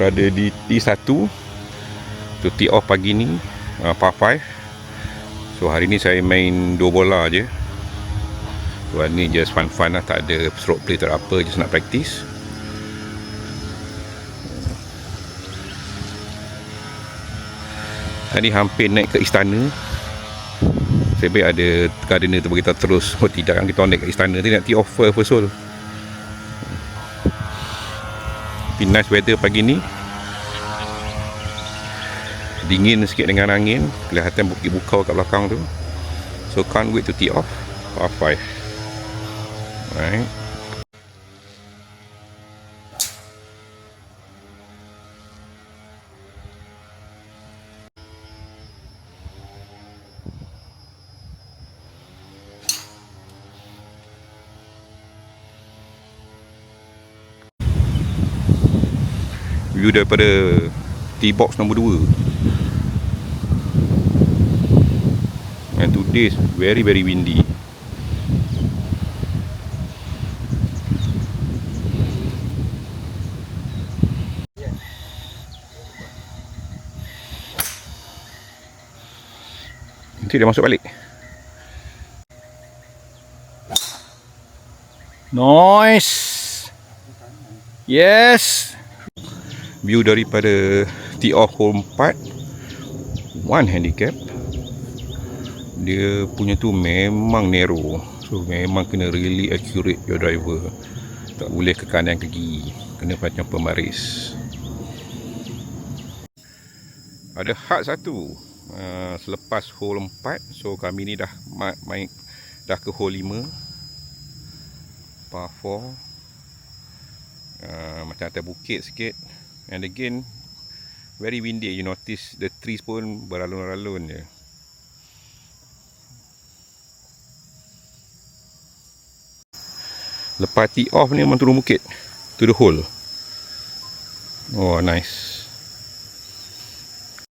berada di T1. So tee off pagi ni, par 5. So hari ni saya main 2 bola je. So hari ni just fun-fun lah, tak ada stroke play tak apa, just nak practice. Tadi hampir naik ke istana. Saya baik ada gardener tu beritahu terus, oh tidak, kita naik ke istana tu nak tee off first hole. Nice weather pagi ni, dingin sikit dengan angin, kelihatan bukit Bukau kat belakang tu. So can't wait to tee off par 5. Alright. View daripada tee box nombor 2. And today is very windy. Nanti dia masuk balik. Nice. Yes. View daripada tee off hole 4, 1 handicap. Dia punya tu memang narrow, so memang kena really accurate your driver. Tak boleh ke kanan ke kiri, kena macam pembaris. Ada hard satu selepas hole 4. So kami ni dah main dah ke hole 5, par 4. Macam atas bukit sikit. And again very windy. You notice the trees pun beralun-alun je. Lepas tee off ni memang turun bukit to the hole. Oh nice.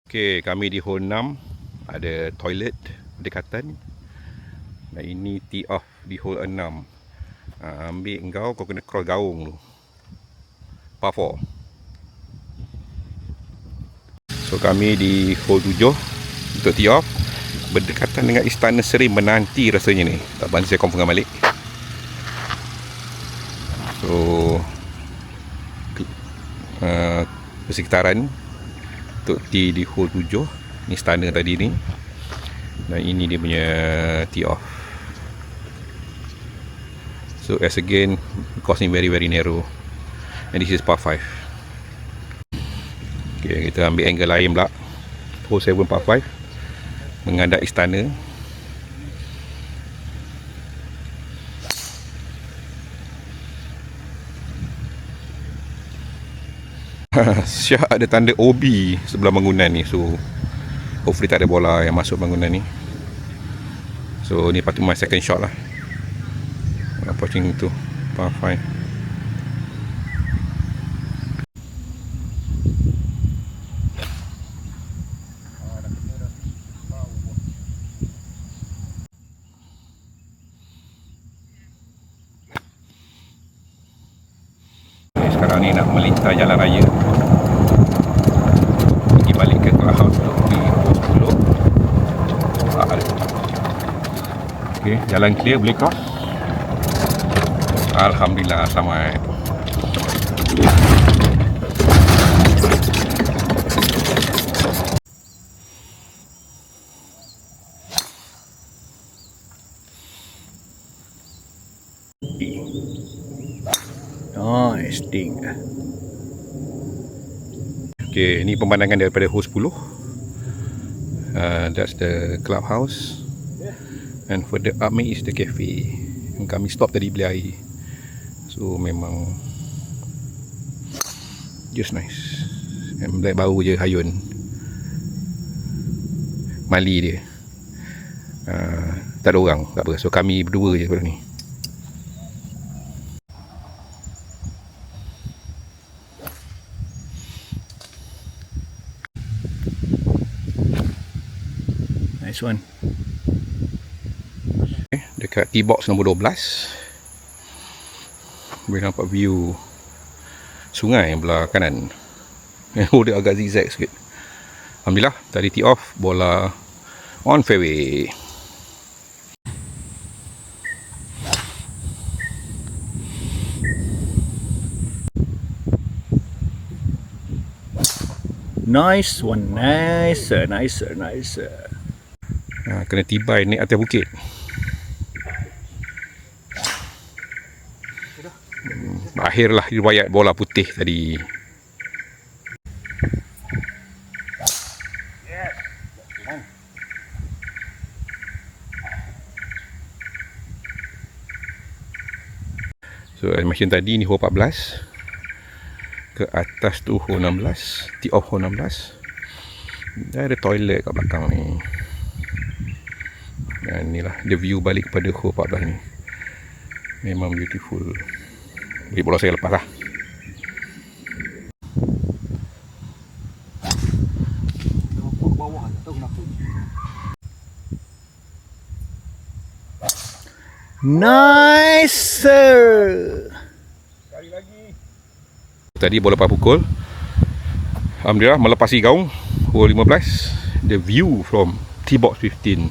Okay, kami di hole 6. Ada toilet berdekatan. Dan ini tee off di hole 6. Ambil kau kena cross gaung tu, par 4. So kami di hole 7 untuk tee off, berdekatan dengan Istana Seri, menanti rasanya ni. Tak bantu saya confirm balik. So persekitaran untuk tee di hole 7 ni, istana tadi ni. Dan ini dia punya tee off. So as again, course ni very narrow. And this is par 5. Okay, kita ambil angle lain pula. Hole 7 par 5, menghadap istana. Syah ada tanda OB sebelah bangunan ni. So hopefully tak ada bola yang masuk bangunan ni. So ni patut my second shot lah. Approaching tu par 5. Sekarang ni nak melintas jalan raya, pergi balik ke clubhouse tu di pukul 10. Okay, jalan clear, boleh cross. Alhamdulillah, selamat. Nice thing. Okay, ni pemandangan daripada hole 10. That's the clubhouse. And further up ni is the cafe. Kami stop tadi beli air. So memang just nice. And black bau je hayun. Mali dia. Tak ada orang, tak apa. So kami berdua je pada ni. Nice one. Okay, dekat tee box nombor 12. Boleh nampak view sungai belah kanan. Hole dia agak zigzag sikit. Alhamdulillah, tadi tee off, bola on fairway. Nice one, nicer. Kena tibai naik atas bukit. Akhirlah riwayat bola putih tadi. So macam tadi ni hole 14. Ke atas tu hole 16, tee off hole 16. Dah ada toilet kat belakang ni. Dan inilah the view balik kepada hole 14 ni. Memang beautiful. Beri bola saya lepas lah. Nicer. Sekali lagi. Tadi bola 4 pukul. Alhamdulillah melepasi gaung hole 15. The view from T-box 15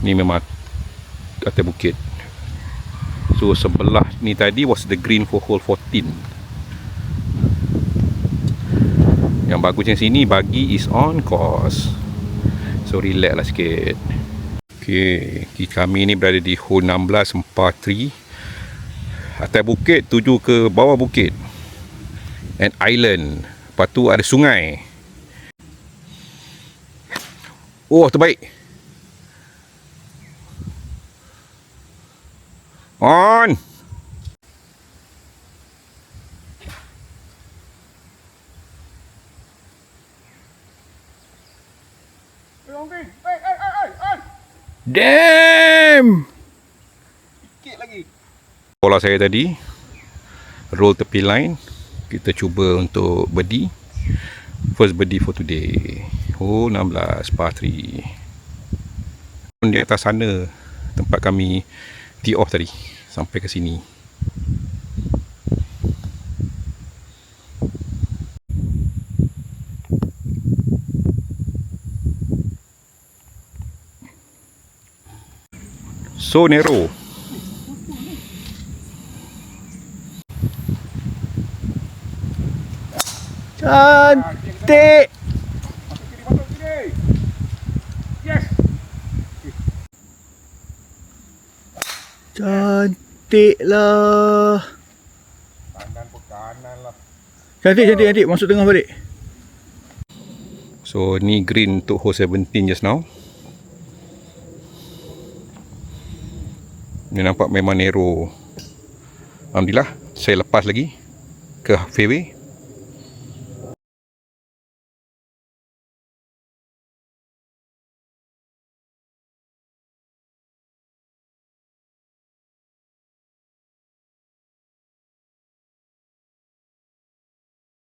ni memang atas bukit. So sebelah ni tadi was the green for hole 14. Yang bagus macam sini bagi is on course. So relax lah sikit. Okay, kami ni berada di hole 16 par 3. Atas bukit tuju ke bawah bukit. And island. Lepas tu ada sungai. Oh, terbaik. On. Damn. Sikit lagi. Bola saya tadi roll tepi line. Kita cuba untuk birdie. First birdie for today. Oh, 16 par 3. Di atas sana tempat kami tee off tadi sampai ke sini. So narrow. Cantik. Cantik lah. Kanan pun kanan lah. Cantik. Masuk tengah balik. So ni green untuk hole 17 just now. Ni nampak memang narrow. Alhamdulillah saya lepas lagi ke fairway.